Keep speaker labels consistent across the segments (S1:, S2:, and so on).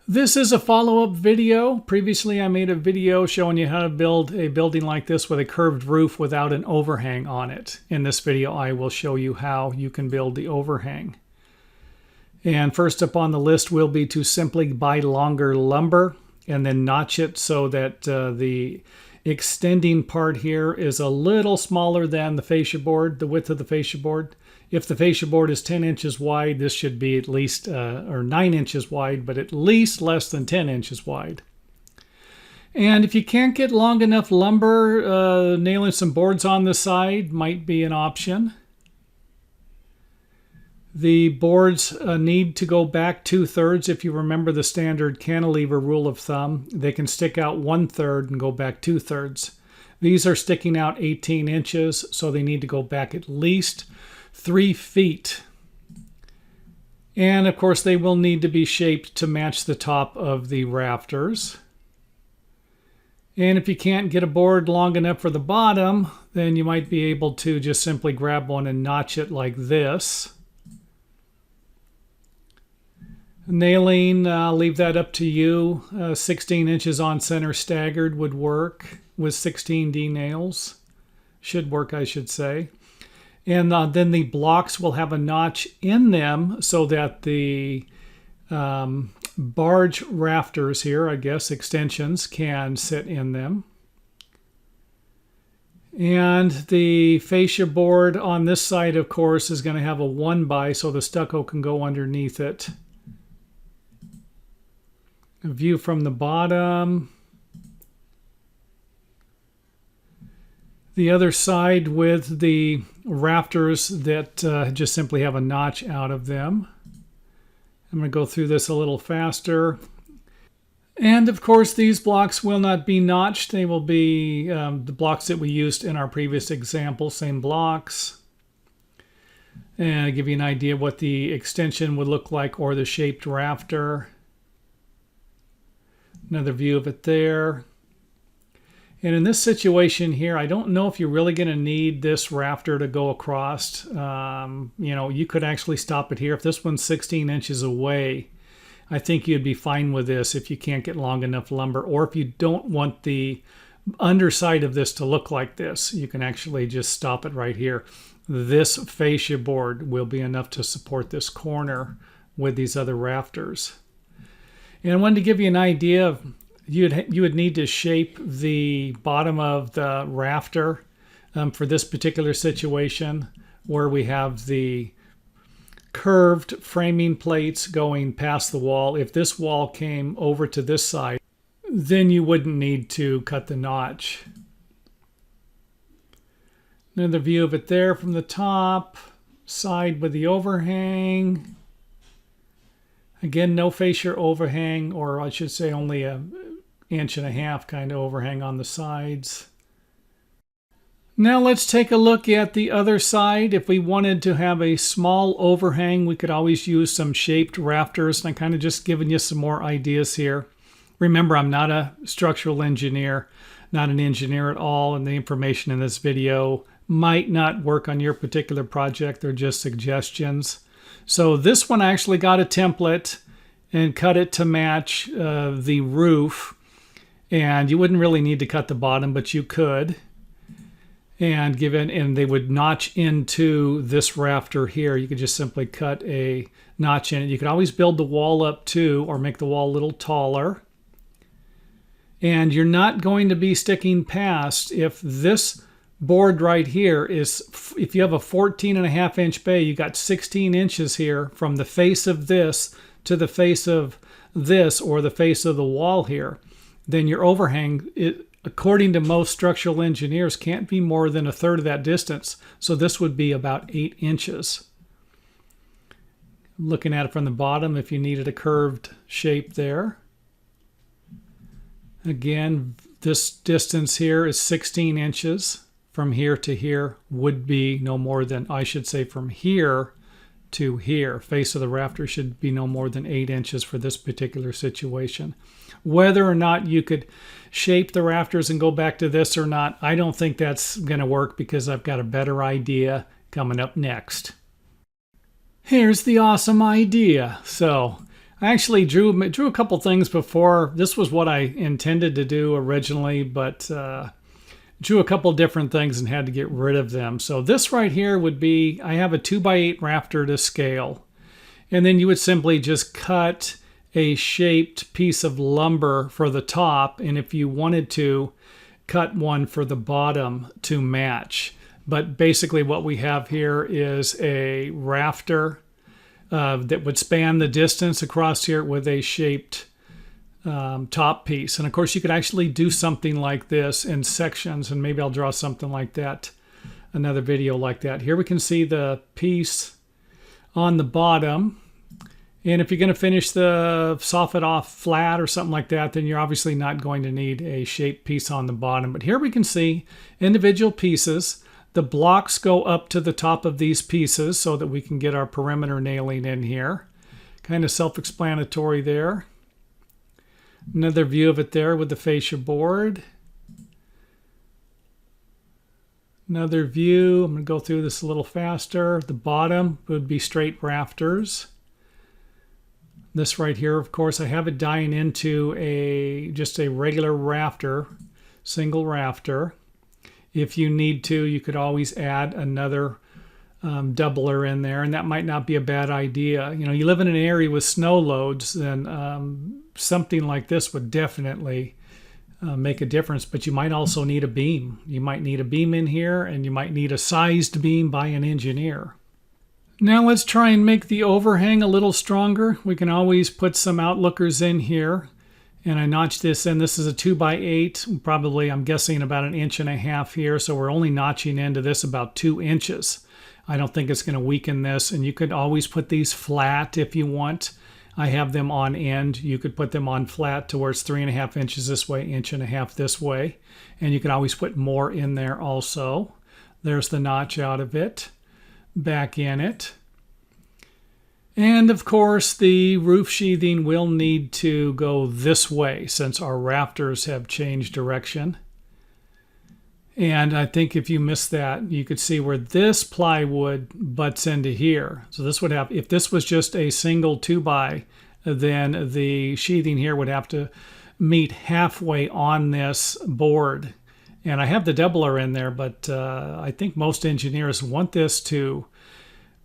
S1: This is a follow-up video. Previously, I made a video showing you how to build a building like this with a curved roof without an overhang on it. In this video, I will show you how you can build the overhang. And first up on the list will be to simply buy longer lumber and then notch it so that the extending part here is a little smaller than the fascia board, the width of the fascia board. If the fascia board is 10 inches wide, this should be at least, or 9 inches wide, but at least less than 10 inches wide. And if you can't get long enough lumber, nailing some boards on the side might be an option. The boards need to go back 2/3. If you remember the standard cantilever rule of thumb, they can stick out 1/3 and go back 2/3. These are sticking out 18 inches, so they need to go back at least 3 feet. And of course, they will need to be shaped to match the top of the rafters. And if you can't get a board long enough for the bottom, then you might be able to just simply grab one and notch it like this. Nailing, leave that up to you. 16 inches on center staggered would work with 16D nails. Should work, I should say. And then the blocks will have a notch in them so that the barge rafters here, I guess, extensions, can sit in them. And the fascia board on this side, of course, is going to have a 1x so the stucco can go underneath it. A view from the bottom. The other side with the rafters that just simply have a notch out of them. I'm going to go through this a little faster. And of course, these blocks will not be notched. They will be the blocks that we used in our previous example, same blocks. And I'll give you an idea what the extension would look like or the shaped rafter. Another view of it there. And in this situation here, I don't know if you're really going to need this rafter to go across. You know, you could actually stop it here. If this one's 16 inches away, I think you'd be fine with this if you can't get long enough lumber. Or if you don't want the underside of this to look like this, you can actually just stop it right here. This fascia board will be enough to support this corner with these other rafters. And I wanted to give you an idea of you would need to shape the bottom of the rafter for this particular situation where we have the curved framing plates going past the wall. If this wall came over to this side, then you wouldn't need to cut the notch. Another view of it there from the top, side with the overhang. Again, no fascia overhang, or I should say only an 1.5 inch kind of overhang on the sides. Now let's take a look at the other side. If we wanted to have a small overhang, we could always use some shaped rafters. And I'm kind of just giving you some more ideas here. Remember, I'm not a structural engineer, not an engineer at all, and the information in this video might not work on your particular project. They're just suggestions. So this one I actually got a template and cut it to match the roof. And you wouldn't really need to cut the bottom, but you could. And they would notch into this rafter here. You could just simply cut a notch in it. You could always build the wall up too, or make the wall a little taller. And you're not going to be sticking past, if this board right here is, if you have a 14.5 inch bay, you got 16 inches here from the face of this to the face of this, or the face of the wall here, then your overhang, according to most structural engineers, can't be more than 1/3 of that distance. So this would be about 8 inches. Looking at it from the bottom, if you needed a curved shape there. Again, this distance here is 16 inches. From here to here would be no more than, I should say, from here to here. Face of the rafter should be no more than 8 inches for this particular situation. Whether or not you could shape the rafters and go back to this or not, I don't think that's going to work, because I've got a better idea coming up next. Here's the awesome idea. So I actually drew a couple things before. This was what I intended to do originally, but drew a couple different things and had to get rid of them. So this right here would be, I have a 2x8 rafter to scale. And then you would simply just cut a shaped piece of lumber for the top. And if you wanted to, cut one for the bottom to match. But basically what we have here is a rafter that would span the distance across here with a shaped top piece. And of course you could actually do something like this in sections, and maybe I'll draw something like that, another video like that. Here we can see the piece on the bottom, and if you're going to finish the soffit off flat or something like that, then you're obviously not going to need a shaped piece on the bottom. But here we can see individual pieces. The blocks go up to the top of these pieces so that we can get our perimeter nailing in here. Kind of self-explanatory there. Another view of it there with the fascia board. Another view, I'm going to go through this a little faster. The bottom would be straight rafters. This right here, of course, I have it dying into just a regular rafter, single rafter. If you need to, you could always add another doubler in there, and that might not be a bad idea. You know, you live in an area with snow loads, then something like this would definitely make a difference. But you might also need a beam. You might need a beam in here, and you might need a sized beam by an engineer. Now let's try and make the overhang a little stronger. We can always put some outlookers in here. And I notched this in. This is a 2x8, probably, I'm guessing, about 1.5 inches here. So we're only notching into this about 2 inches. I don't think it's going to weaken this. And you could always put these flat if you want. I have them on end. You could put them on flat to where it's 3.5 inches this way, 1.5 inches this way. And you could always put more in there also. There's the notch out of it. Back in it. And of course, the roof sheathing will need to go this way since our rafters have changed direction. And I think if you missed that, you could see where this plywood butts into here. So this would have, if this was just a single 2x, then the sheathing here would have to meet halfway on this board. And I have the doubler in there, but I think most engineers want this to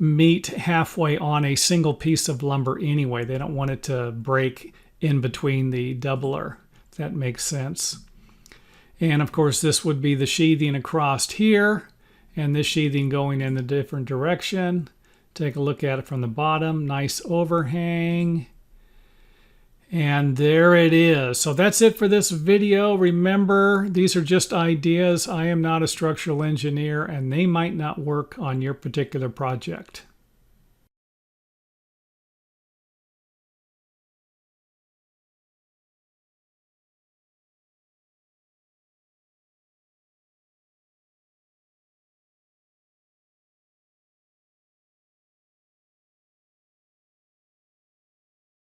S1: meet halfway on a single piece of lumber anyway. They don't want it to break in between the doubler, if that makes sense. And of course this would be the sheathing across here, and this sheathing going in the different direction. Take a look at it from the bottom. Nice overhang. And there it is. So that's it for this video. Remember, these are just ideas. I am not a structural engineer, and they might not work on your particular project.